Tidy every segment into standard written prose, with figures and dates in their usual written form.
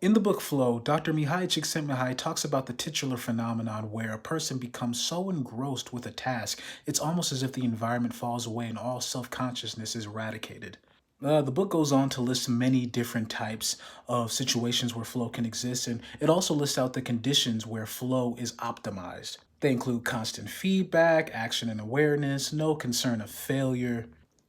In the book Flow, Dr. Mihai Csikszentmihalyi talks about the titular phenomenon where a person becomes so engrossed with a task, it's almost as if the environment falls away and all self-consciousness is eradicated. The book goes on to list many different types of situations where flow can exist, and it also lists out the conditions where flow is optimized. They include constant feedback, action and awareness, no concern of failure.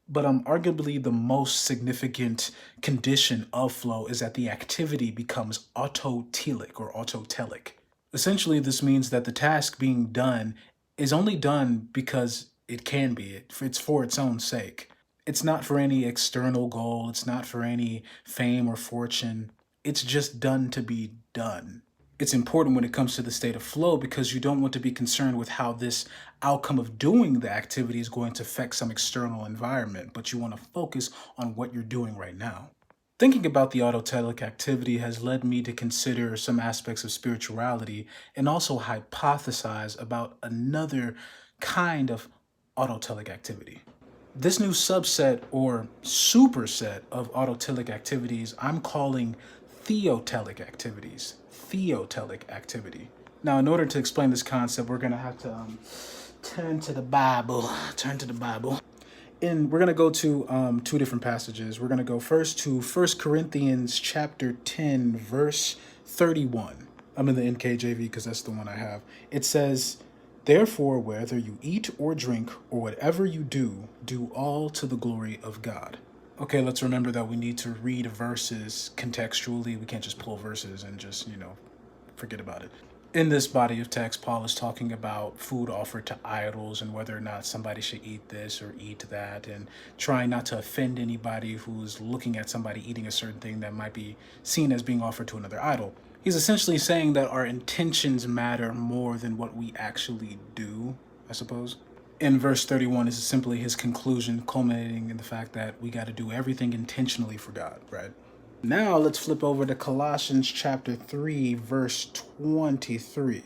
But arguably the most significant condition of flow is that the activity becomes autotelic or autotelic. Essentially, this means that the task being done is only done because it can be. It's for its own sake. It's not for any external goal. It's not for any fame or fortune. It's just done to be done. It's important when it comes to the state of flow because you don't want to be concerned with how this outcome of doing the activity is going to affect some external environment, but you want to focus on what you're doing right now. Thinking about the autotelic activity has led me to consider some aspects of spirituality and also hypothesize about another kind of autotelic activity. This new subset or superset of autotelic activities I'm calling theotelic activities. Theotelic activity. Now, in order to explain this concept, we're going to have to turn to the Bible. And we're going to go to two different passages. We're going to go first to 1 Corinthians chapter 10, verse 31. I'm in the NKJV because that's the one I have. It says, "Therefore, whether you eat or drink or whatever you do, do all to the glory of God." Okay, let's remember that we need to read verses contextually. We can't just pull verses and just, forget about it. In this body of text, Paul is talking about food offered to idols and whether or not somebody should eat this or eat that, and trying not to offend anybody who's looking at somebody eating a certain thing that might be seen as being offered to another idol. He's essentially saying that our intentions matter more than what we actually do, I suppose. In verse 31 is simply his conclusion, culminating in the fact that we got to do everything intentionally for God, right? Now let's flip over to Colossians chapter 3, verse 23.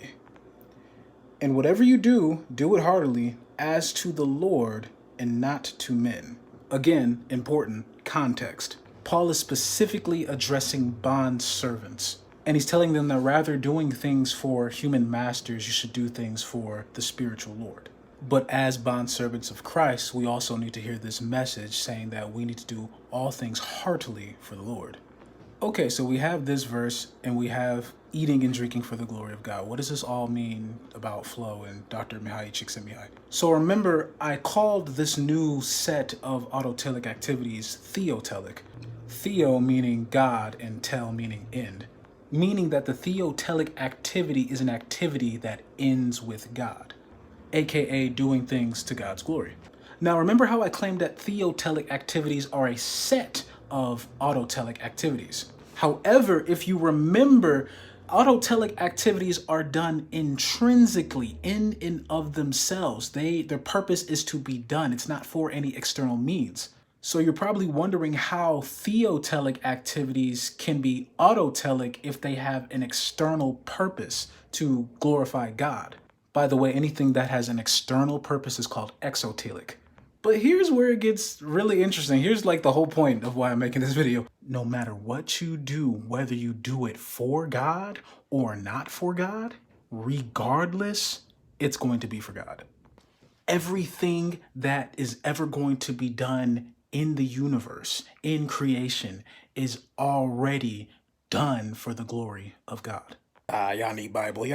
"And whatever you do, do it heartily, as to the Lord and not to men." Again, important context. Paul is specifically addressing bond servants. And he's telling them that rather doing things for human masters, you should do things for the spiritual Lord. But as bondservants of Christ, we also need to hear this message saying that we need to do all things heartily for the Lord. Okay, so we have this verse and we have eating and drinking for the glory of God. What does this all mean about flow and Dr. Mihai Csikszentmihalyi? So remember, I called this new set of autotelic activities theotelic. Theo meaning God and tel meaning end. Meaning that the theotelic activity is an activity that ends with God, aka doing things to God's glory. Now remember how I claimed that theotelic activities are a set of autotelic activities. However, if you remember, autotelic activities are done intrinsically, in and of themselves. Their purpose is to be done. It's not for any external means. So you're probably wondering how theotelic activities can be autotelic if they have an external purpose to glorify God. By the way, anything that has an external purpose is called exotelic. But here's where it gets really interesting. Here's like the whole point of why I'm making this video. No matter what you do, whether you do it for God or not for God, regardless, it's going to be for God. Everything that is ever going to be done in the universe, in creation, is already done for the glory of God. Y'all need Bible.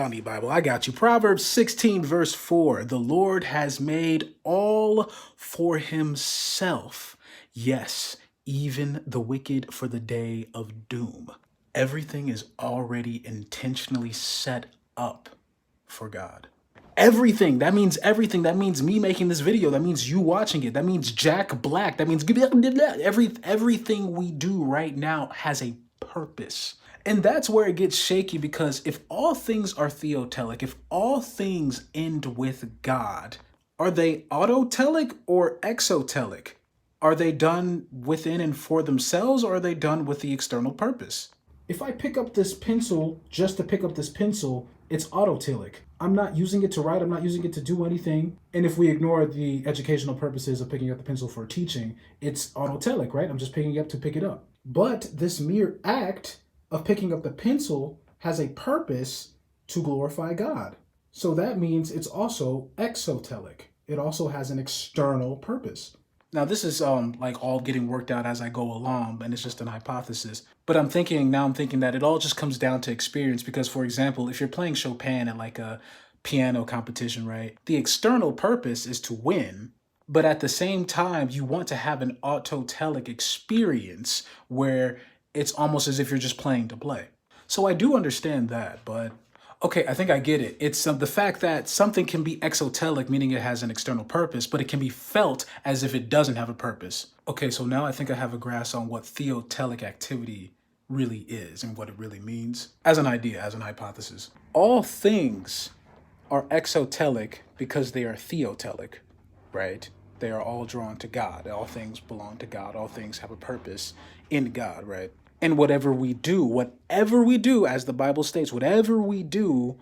I got you. Proverbs 16, verse 4. "The Lord has made all for himself. Yes, even the wicked for the day of doom." Everything is already intentionally set up for God. Everything. That means everything. That means me making this video. That means you watching it. That means Jack Black. That means everything we do right now has a purpose. And that's where it gets shaky, because if all things are theotelic, if all things end with God, are they autotelic or exotelic? Are they done within and for themselves, or are they done with the external purpose? If I pick up this pencil just to pick up this pencil, it's autotelic. I'm not using it to write. I'm not using it to do anything. And if we ignore the educational purposes of picking up the pencil for teaching, it's autotelic, right? I'm just picking it up to pick it up. But this mere act of picking up the pencil has a purpose to glorify God. So that means it's also exotelic. It also has an external purpose. Now this is like all getting worked out as I go along, and it's just an hypothesis. But I'm thinking that it all just comes down to experience because, for example, if you're playing Chopin at like a piano competition, right? The external purpose is to win, but at the same time, you want to have an autotelic experience where it's almost as if you're just playing to play. So I do understand that, but okay, I think I get it. It's the fact that something can be exotelic, meaning it has an external purpose, but it can be felt as if it doesn't have a purpose. Okay, so now I think I have a grasp on what theotelic activity really is and what it really means as an idea, as an hypothesis. All things are exotelic because they are theotelic, right? They are all drawn to God. All things belong to God. All things have a purpose in God, right? And whatever we do, as the Bible states, whatever we do,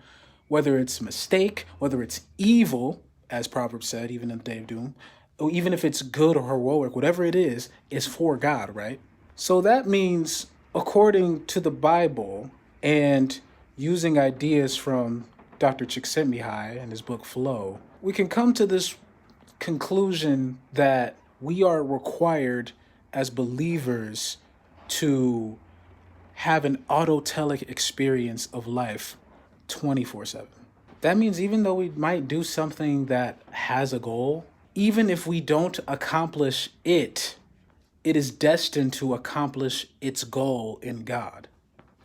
whether it's mistake, whether it's evil, as Proverbs said, even in the day of doom, or even if it's good or heroic, whatever it is for God, right? So that means, according to the Bible and using ideas from Dr. Csikszentmihalyi and his book Flow, we can come to this conclusion that we are required as believers to have an autotelic experience of life 24/7. That means even though we might do something that has a goal, even if we don't accomplish it, it is destined to accomplish its goal in God.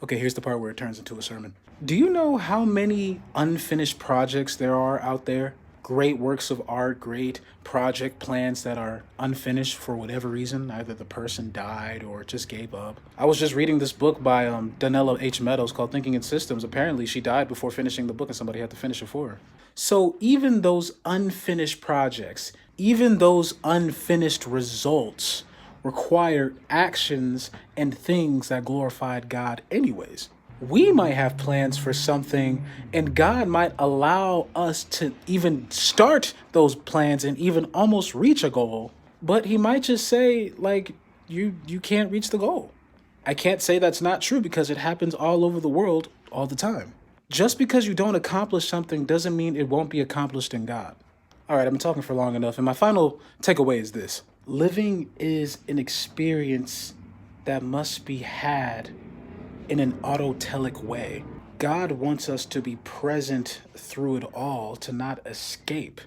Okay, here's the part where it turns into a sermon. Do you know how many unfinished projects there are out there? Great works of art, great project plans that are unfinished for whatever reason. Either the person died or just gave up. I was just reading this book by Donella H. Meadows called Thinking in Systems. Apparently she died before finishing the book and somebody had to finish it for her. So even those unfinished projects, even those unfinished results required actions and things that glorified God anyways. We might have plans for something and God might allow us to even start those plans and even almost reach a goal, but he might just say like you can't reach the goal. I can't say that's not true because it happens all over the world all the time. Just because you don't accomplish something doesn't mean it won't be accomplished in God. All right, I've been talking for long enough, and my final takeaway is this. Living is an experience that must be had in an autotelic way. God wants us to be present through it all, to not escape.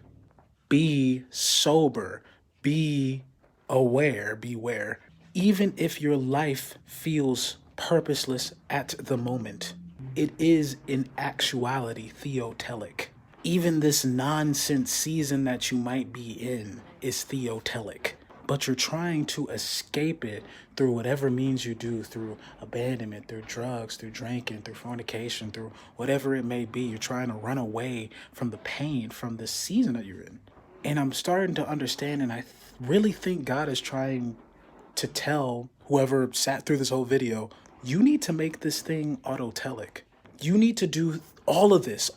Be sober, be aware, beware. Even if your life feels purposeless at the moment, it is in actuality theotelic. Even this nonsense season that you might be in is theotelic, but you're trying to escape it through whatever means you do, through abandonment, through drugs, through drinking, through fornication, through whatever it may be. You're trying to run away from the pain, from the season that you're in. And I'm starting to understand, and I really think God is trying to tell whoever sat through this whole video, you need to make this thing autotelic. You need to do all of this.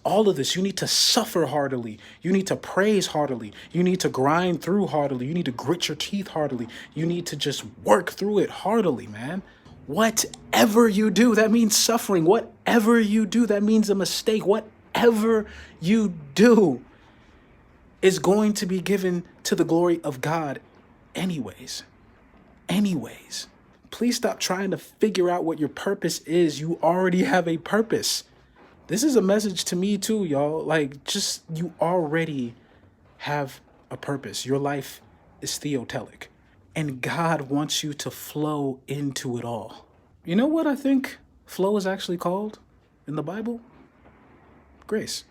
You need to suffer heartily. You need to praise heartily. You need to grind through heartily. You need to grit your teeth heartily. You need to just work through it heartily, man. Whatever you do, that means suffering. Whatever you do, that means a mistake. Whatever you do is going to be given to the glory of God anyways. Please stop trying to figure out what your purpose is. You already have a purpose. This is a message to me too, y'all. Like, just, you already have a purpose. Your life is theotelic. And God wants you to flow into it all. You know what I think flow is actually called in the Bible? Grace.